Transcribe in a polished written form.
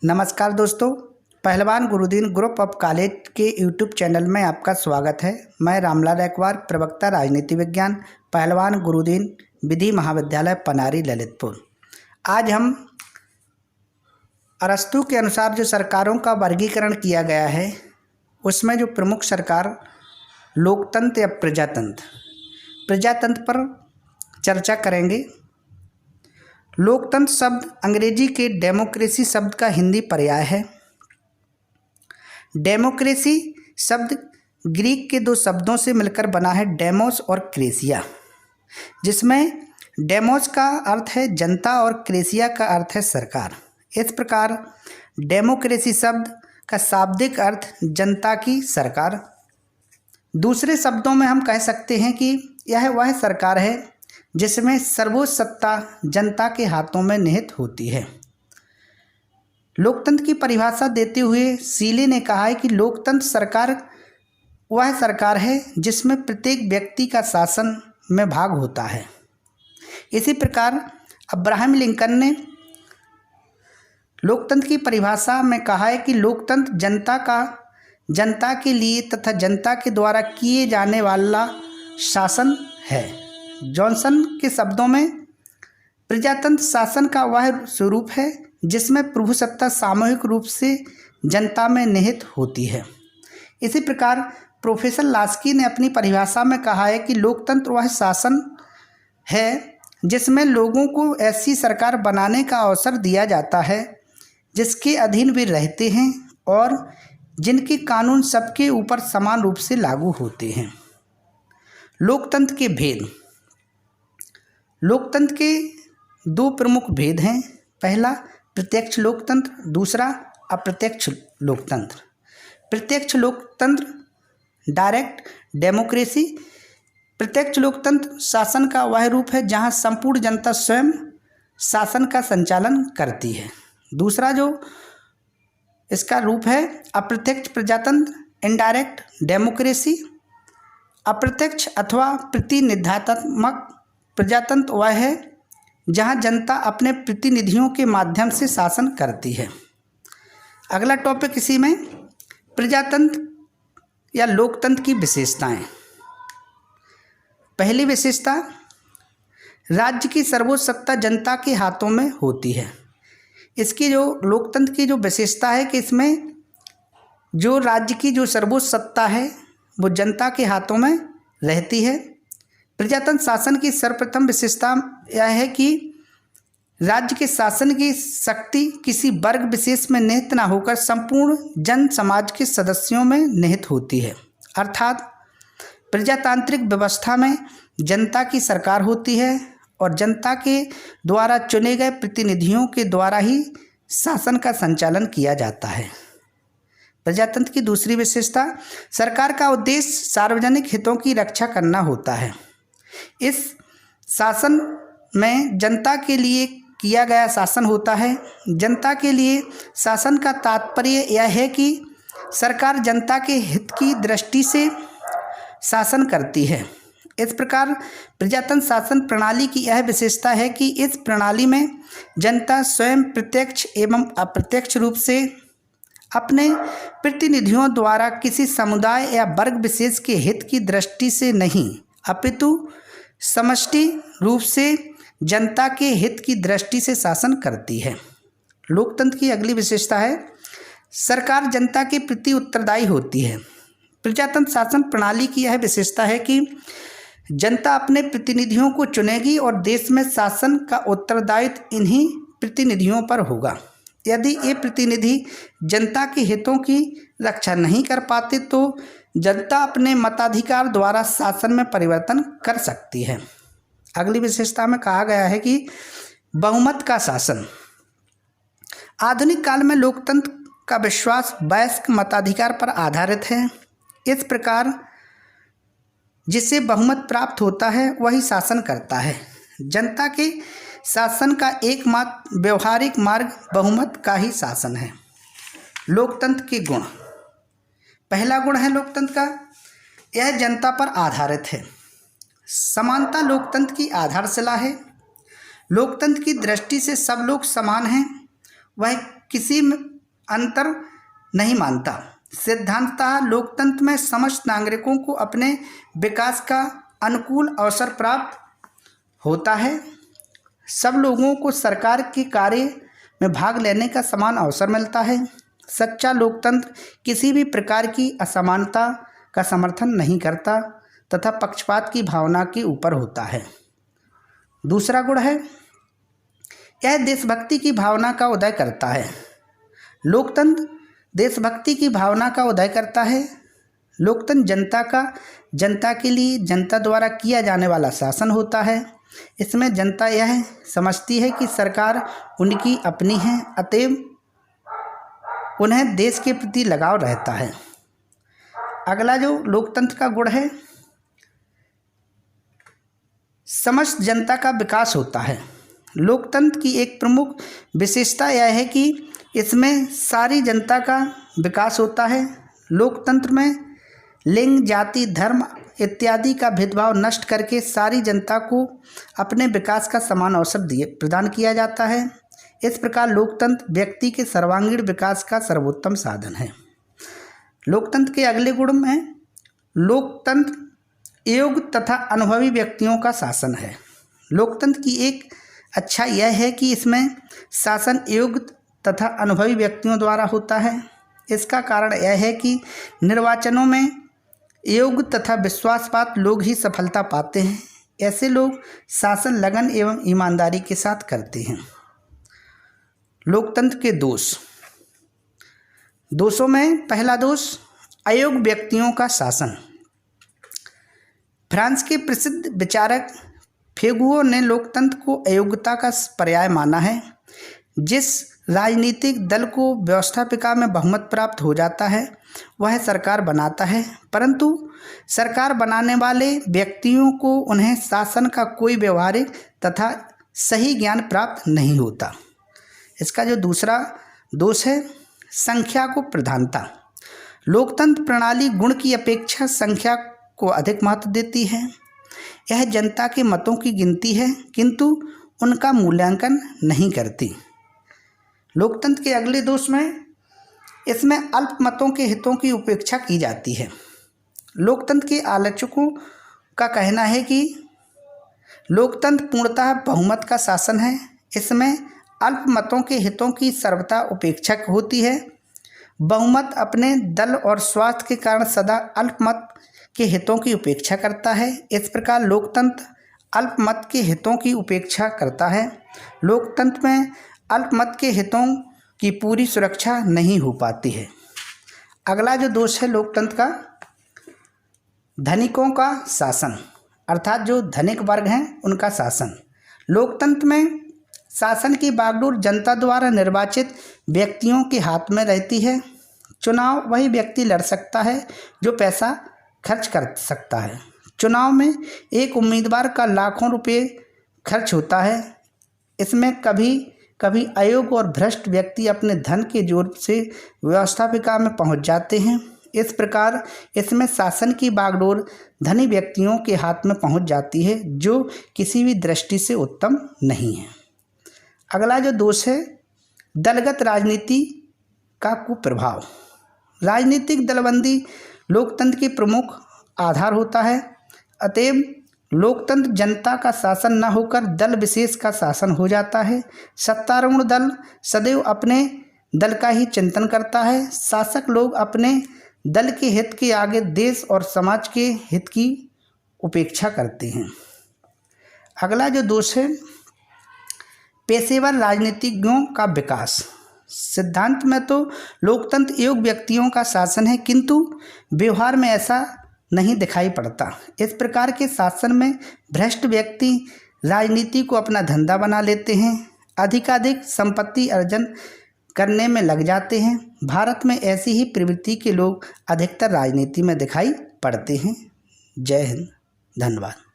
नमस्कार दोस्तों, पहलवान गुरुदीन ग्रुप ऑफ कॉलेज के यूट्यूब चैनल में आपका स्वागत है। मैं रामलाल रैकवार, प्रवक्ता राजनीति विज्ञान, पहलवान गुरुदीन विधि महाविद्यालय पनारी ललितपुर। आज हम अरस्तू के अनुसार जो सरकारों का वर्गीकरण किया गया है उसमें जो प्रमुख सरकार लोकतंत्र या प्रजातंत्र पर चर्चा करेंगे। लोकतंत्र शब्द अंग्रेजी के डेमोक्रेसी शब्द का हिंदी पर्याय है। डेमोक्रेसी शब्द ग्रीक के दो शब्दों से मिलकर बना है, डेमोस और क्रेसिया, जिसमें डेमोस का अर्थ है जनता और क्रेसिया का अर्थ है सरकार। इस प्रकार डेमोक्रेसी शब्द का शाब्दिक अर्थ जनता की सरकार। दूसरे शब्दों में हम कह सकते हैं कि यह वह सरकार है जिसमें सर्वोच्च सत्ता जनता के हाथों में निहित होती है। लोकतंत्र की परिभाषा देते हुए सीले ने कहा है कि लोकतंत्र सरकार वह सरकार है जिसमें प्रत्येक व्यक्ति का शासन में भाग होता है। इसी प्रकार अब्राहम लिंकन ने लोकतंत्र की परिभाषा में कहा है कि लोकतंत्र जनता के लिए तथा जनता के द्वारा किए जाने वाला शासन है। जॉनसन के शब्दों में प्रजातंत्र शासन का वह स्वरूप है जिसमें प्रभुसत्ता सामूहिक रूप से जनता में निहित होती है। इसी प्रकार प्रोफेसर लास्की ने अपनी परिभाषा में कहा है कि लोकतंत्र वह शासन है जिसमें लोगों को ऐसी सरकार बनाने का अवसर दिया जाता है जिसके अधीन वे रहते हैं और जिनके कानून सबके ऊपर समान रूप से लागू होते हैं। लोकतंत्र के भेद। लोकतंत्र के दो प्रमुख भेद हैं। पहला प्रत्यक्ष लोकतंत्र, दूसरा अप्रत्यक्ष लोकतंत्र। प्रत्यक्ष लोकतंत्र डायरेक्ट डेमोक्रेसी। प्रत्यक्ष लोकतंत्र शासन का वह रूप है जहां संपूर्ण जनता स्वयं शासन का संचालन करती है। दूसरा जो इसका रूप है अप्रत्यक्ष प्रजातंत्र, इनडायरेक्ट डेमोक्रेसी। अप्रत्यक्ष अथवा प्रतिनिधात्मक प्रजातंत्र वह है जहां जनता अपने प्रतिनिधियों के माध्यम से शासन करती है। अगला टॉपिक इसी में प्रजातंत्र या लोकतंत्र की विशेषताएं। पहली विशेषता, राज्य की सर्वोच्च सत्ता जनता के हाथों में होती है। इसकी जो लोकतंत्र की जो विशेषता है कि इसमें जो राज्य की जो सर्वोच्च सत्ता है वो जनता के हाथों में रहती है। प्रजातंत्र शासन की सर्वप्रथम विशेषता यह है कि राज्य के शासन की शक्ति किसी वर्ग विशेष में निहित न होकर संपूर्ण जन समाज के सदस्यों में निहित होती है। अर्थात प्रजातांत्रिक व्यवस्था में जनता की सरकार होती है और जनता के द्वारा चुने गए प्रतिनिधियों के द्वारा ही शासन का संचालन किया जाता है। प्रजातंत्र की दूसरी विशेषता, सरकार का उद्देश्य सार्वजनिक हितों की रक्षा करना होता है। इस शासन में जनता के लिए किया गया शासन होता है। जनता के लिए शासन का तात्पर्य यह है कि सरकार जनता के हित की दृष्टि से शासन करती है। इस प्रकार प्रजातंत्र शासन प्रणाली की यह विशेषता है कि इस प्रणाली में जनता स्वयं प्रत्यक्ष एवं अप्रत्यक्ष रूप से अपने प्रतिनिधियों द्वारा किसी समुदाय या वर्ग विशेष के हित की दृष्टि से नहीं अपितु समष्टि रूप से जनता के हित की दृष्टि से शासन करती है। लोकतंत्र की अगली विशेषता है सरकार जनता के प्रति उत्तरदायी होती है। प्रजातंत्र शासन प्रणाली की यह विशेषता है कि जनता अपने प्रतिनिधियों को चुनेगी और देश में शासन का उत्तरदायित्व इन्हीं प्रतिनिधियों पर होगा। यदि ये प्रतिनिधि जनता के हितों की रक्षा नहीं कर पाते तो जनता अपने मताधिकार द्वारा शासन में परिवर्तन कर सकती है। अगली विशेषता में कहा गया है कि बहुमत का शासन। आधुनिक काल में लोकतंत्र का विश्वास वयस्क मताधिकार पर आधारित है। इस प्रकार जिसे बहुमत प्राप्त होता है वही शासन करता है। जनता के शासन का एकमात्र व्यवहारिक मार्ग बहुमत का ही शासन है। लोकतंत्र के गुण। पहला गुण है लोकतंत्र का, यह जनता पर आधारित है। समानता लोकतंत्र की आधारशिला है। लोकतंत्र की दृष्टि से सब लोग समान हैं वह किसी में अंतर नहीं मानता। सिद्धांततः लोकतंत्र में समस्त नागरिकों को अपने विकास का अनुकूल अवसर प्राप्त होता है। सब लोगों को सरकार के कार्य में भाग लेने का समान अवसर मिलता है। सच्चा लोकतंत्र किसी भी प्रकार की असमानता का समर्थन नहीं करता तथा पक्षपात की भावना के ऊपर होता है। दूसरा गुण है, यह देशभक्ति की भावना का उदय करता है। लोकतंत्र देशभक्ति की भावना का उदय करता है। लोकतंत्र जनता के लिए जनता द्वारा किया जाने वाला शासन होता है। इसमें जनता यह समझती है कि सरकार उनकी अपनी है, अतएव उन्हें देश के प्रति लगाव रहता है। अगला जो लोकतंत्र का गुण है, समस्त जनता का विकास होता है। लोकतंत्र की एक प्रमुख विशेषता यह है कि इसमें सारी जनता का विकास होता है। लोकतंत्र में लिंग, जाति, धर्म इत्यादि का भेदभाव नष्ट करके सारी जनता को अपने विकास का समान अवसर प्रदान किया जाता है। इस प्रकार लोकतंत्र व्यक्ति के सर्वांगीण विकास का सर्वोत्तम साधन है। लोकतंत्र के अगले गुण में लोकतंत्र योग्य तथा अनुभवी व्यक्तियों का शासन है। लोकतंत्र की एक अच्छा यह है कि इसमें शासन योग्य तथा अनुभवी व्यक्तियों द्वारा होता है। इसका कारण यह है कि निर्वाचनों में योग्य तथा विश्वासपात्र लोग ही सफलता पाते हैं। ऐसे लोग शासन लगन एवं ईमानदारी के साथ करते हैं। लोकतंत्र के दोषों में पहला दोष, अयोग्य व्यक्तियों का शासन। फ्रांस के प्रसिद्ध विचारक फेगुओ ने लोकतंत्र को अयोग्यता का पर्याय माना है। जिस राजनीतिक दल को व्यवस्थापिका में बहुमत प्राप्त हो जाता है वह सरकार बनाता है, परंतु सरकार बनाने वाले व्यक्तियों को उन्हें शासन का कोई व्यवहारिक तथा सही ज्ञान प्राप्त नहीं होता। इसका जो दूसरा दोष है, संख्या को प्रधानता। लोकतंत्र प्रणाली गुण की अपेक्षा संख्या को अधिक महत्व देती है। यह जनता के मतों की गिनती है किंतु उनका मूल्यांकन नहीं करती। लोकतंत्र के अगले दोष में इसमें अल्पमतों के हितों की उपेक्षा की जाती है। लोकतंत्र के आलोचकों का कहना है कि लोकतंत्र पूर्णतः बहुमत का शासन है। इसमें अल्पमतों के हितों की सर्वथा उपेक्षा होती है। बहुमत अपने दल और स्वार्थ के कारण सदा अल्पमत के हितों की उपेक्षा करता है। इस प्रकार लोकतंत्र अल्पमत के हितों की उपेक्षा करता है। लोकतंत्र में अल्पमत के हितों की पूरी सुरक्षा नहीं हो पाती है। अगला जो दोष है लोकतंत्र का, धनिकों का शासन, अर्थात जो धनिक वर्ग हैं उनका शासन। लोकतंत्र में शासन की बागडोर जनता द्वारा निर्वाचित व्यक्तियों के हाथ में रहती है। चुनाव वही व्यक्ति लड़ सकता है जो पैसा खर्च कर सकता है। चुनाव में एक उम्मीदवार का लाखों रुपए खर्च होता है। इसमें कभी कभी अयोग्य और भ्रष्ट व्यक्ति अपने धन के जोर से व्यवस्थापिका में पहुंच जाते हैं। इस प्रकार इसमें शासन की बागडोर धनी व्यक्तियों के हाथ में पहुंच जाती है जो किसी भी दृष्टि से उत्तम नहीं है। अगला जो दोष है, दलगत राजनीति का कुप्रभाव। राजनीतिक दलबंदी लोकतंत्र के प्रमुख आधार होता है। अतएव लोकतंत्र जनता का शासन न होकर दल विशेष का शासन हो जाता है। सत्तारूढ़ दल सदैव अपने दल का ही चिंतन करता है। शासक लोग अपने दल के हित के आगे देश और समाज के हित की उपेक्षा करते हैं। अगला जो दोष है, पेशेवर राजनीतिज्ञों का विकास। सिद्धांत में तो लोकतंत्र योग्य व्यक्तियों का शासन है किंतु व्यवहार में ऐसा नहीं दिखाई पड़ता। इस प्रकार के शासन में भ्रष्ट व्यक्ति राजनीति को अपना धंधा बना लेते हैं, अधिकाधिक संपत्ति अर्जन करने में लग जाते हैं। भारत में ऐसी ही प्रवृत्ति के लोग अधिकतर राजनीति में दिखाई पड़ते हैं। जय हिंद, धन्यवाद।